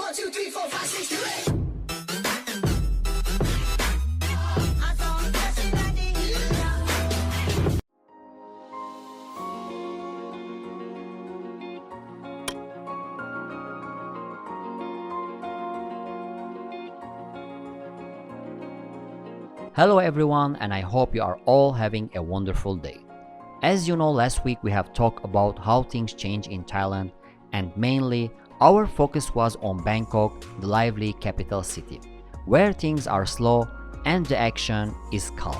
1, 2, 3, 4, 5, 6, 7, 8. Hello everyone, and I hope you are all having a wonderful day. As you know, last week we have talked about how things change in Thailand, and mainly our focus was on Bangkok, the lively capital city, where things are slow and the action is calm.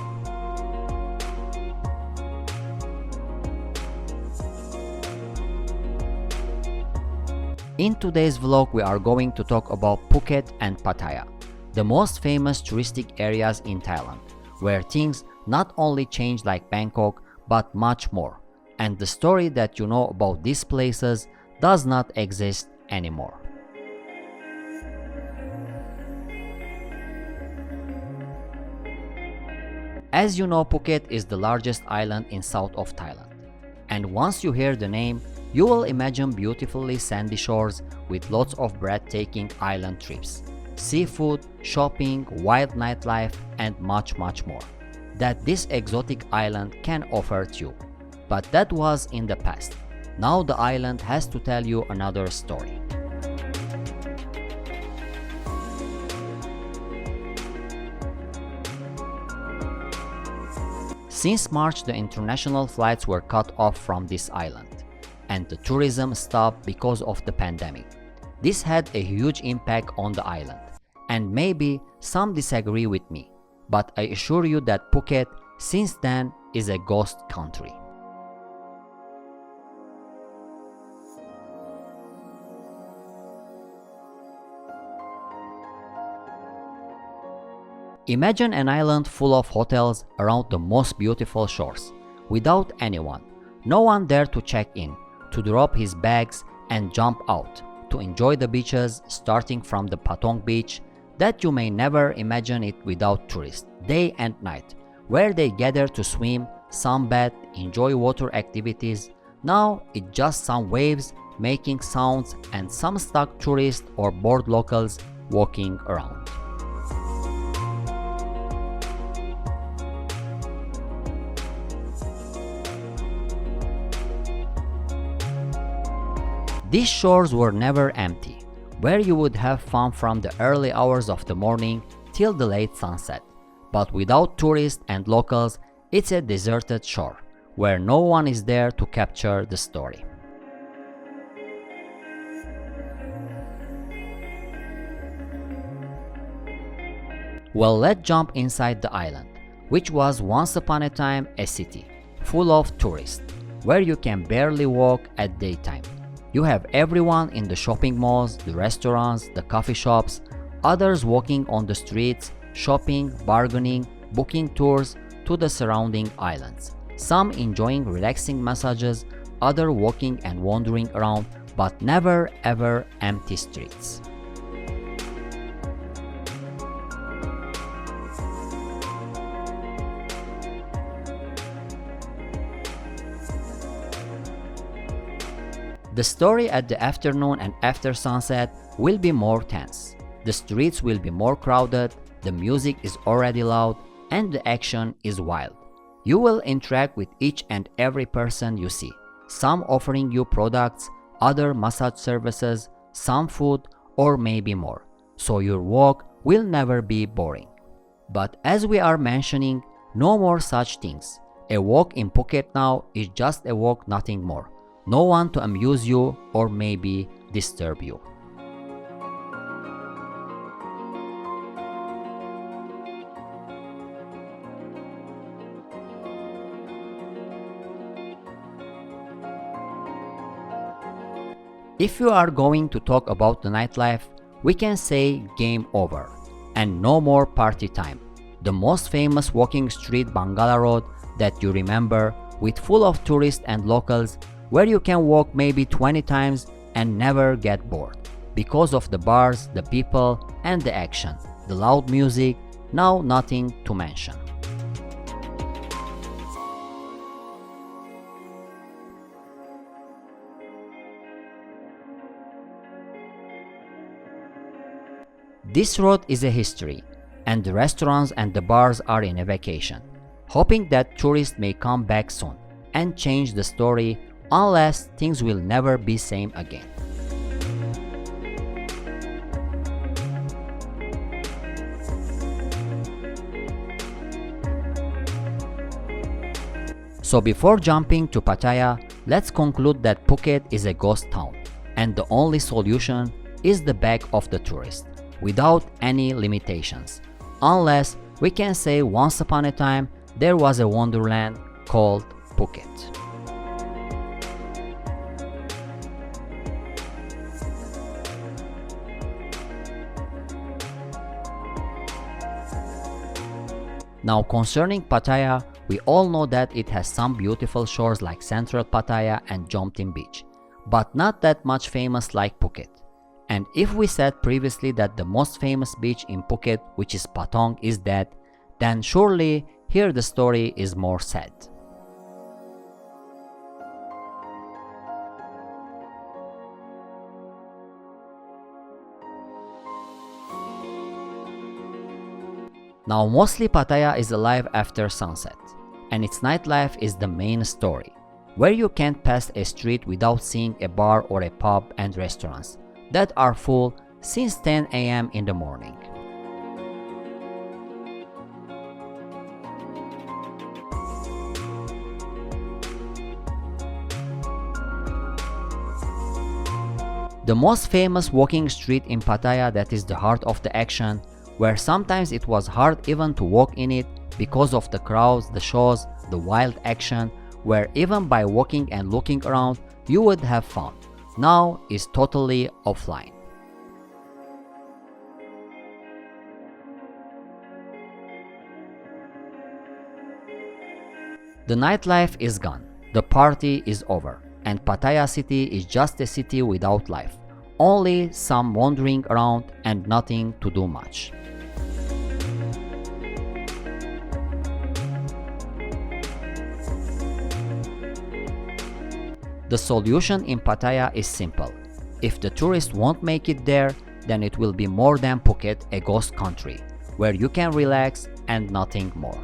In today's vlog, we are going to talk about Phuket and Pattaya, the most famous touristic areas in Thailand, where things not only change like Bangkok, but much more. And the story that you know about these places does not exist anymore. As you know, Phuket is the largest island in south of Thailand. And once you hear the name, you will imagine beautifully sandy shores with lots of breathtaking island trips, seafood, shopping, wild nightlife, and much more that this exotic island can offer to you. But that was in the past. Now the island has to tell you another story. Since March, the international flights were cut off from this island, and the tourism stopped because of the pandemic. This had a huge impact on the island, and maybe some disagree with me, but I assure you that Phuket since then is a ghost country. Imagine an island full of hotels around the most beautiful shores, without anyone, no one there to check in, to drop his bags and jump out, to enjoy the beaches starting from the Patong beach, that you may never imagine it without tourists, day and night, where they gather to swim, sunbathe, enjoy water activities. Now it's just some waves making sounds and some stuck tourists or bored locals walking around. These shores were never empty, where you would have fun from the early hours of the morning till the late sunset. But without tourists and locals, it's a deserted shore, where no one is there to capture the story. Well, let's jump inside the island, which was once upon a time a city, full of tourists, where you can barely walk at daytime. You have everyone in the shopping malls, the restaurants, the coffee shops, others walking on the streets, shopping, bargaining, booking tours to the surrounding islands. Some enjoying relaxing massages, others walking and wandering around, but never ever empty streets. The story at the afternoon and after sunset will be more tense. The streets will be more crowded, the music is already loud, and the action is wild. You will interact with each and every person you see, some offering you products, other massage services, some food, or maybe more. So your walk will never be boring. But as we are mentioning, no more such things. A walk in Phuket now is just a walk, nothing more. No one to amuse you or maybe disturb you. If you are going to talk about the nightlife, we can say game over and no more party time. The most famous walking street, Bangala Road, that you remember, with full of tourists and locals, where you can walk maybe 20 times and never get bored because of the bars, the people, and the action, the loud music, now nothing to mention. This road is a history, and the restaurants and the bars are in a vacation, hoping that tourists may come back soon and change the story, unless things will never be same again. So before jumping to Pattaya, let's conclude that Phuket is a ghost town, and the only solution is the back of the tourist, without any limitations, unless we can say once upon a time there was a wonderland called Phuket. Now concerning Pattaya, we all know that it has some beautiful shores like Central Pattaya and Jomtim Beach, but not that much famous like Phuket. And if we said previously that the most famous beach in Phuket, which is Patong, is dead, then surely here the story is more sad. Now mostly Pattaya is alive after sunset, and its nightlife is the main story, where you can't pass a street without seeing a bar or a pub and restaurants that are full since 10 a.m. in the morning. The most famous walking street in Pattaya, that is the heart of the action, where sometimes it was hard even to walk in it because of the crowds, the shows, the wild action, where even by walking and looking around you would have fun, now is totally offline. The nightlife is gone, the party is over, and Pattaya city is just a city without life, only some wandering around and nothing to do much. The solution in Pattaya is simple. If the tourists won't make it there, then it will be more than Phuket, a ghost country, where you can relax and nothing more.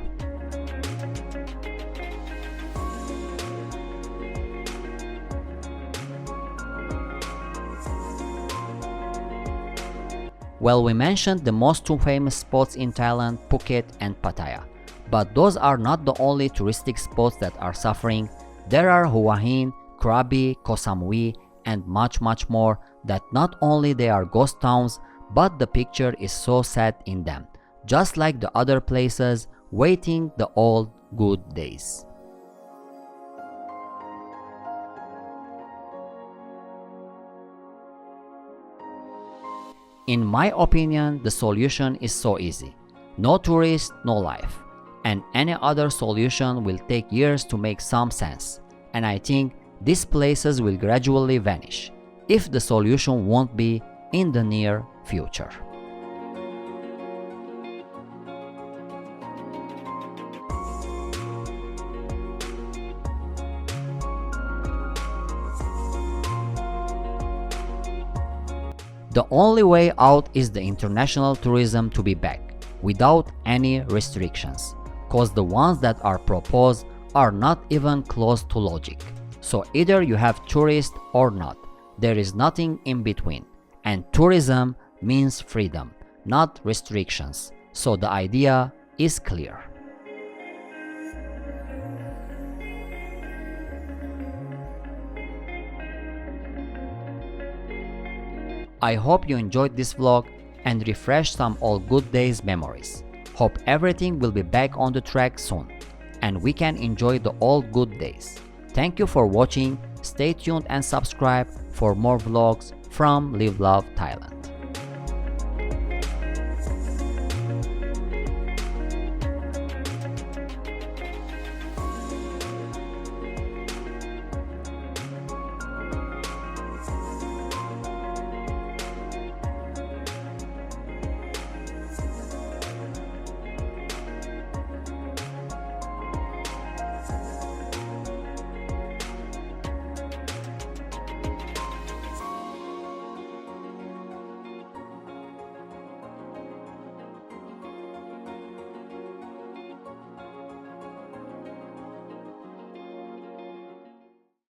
Well, we mentioned the most two famous spots in Thailand, Phuket and Pattaya. But those are not the only touristic spots that are suffering. There are Hua Hin, Krabi, Koh Samui, and much more that not only they are ghost towns, but the picture is so sad in them, just like the other places waiting the old good days. In my opinion, the solution is so easy. No tourists, no life. And any other solution will take years to make some sense. And I think these places will gradually vanish, if the solution won't be in the near future. The only way out is the international tourism to be back, without any restrictions, cause the ones that are proposed are not even close to logic. So either you have tourists or not, there is nothing in between, and tourism means freedom, not restrictions, so the idea is clear. I hope you enjoyed this vlog and refreshed some old good days memories. Hope everything will be back on the track soon, and we can enjoy the old good days. Thank you for watching, stay tuned and subscribe for more vlogs from Live Love Thailand.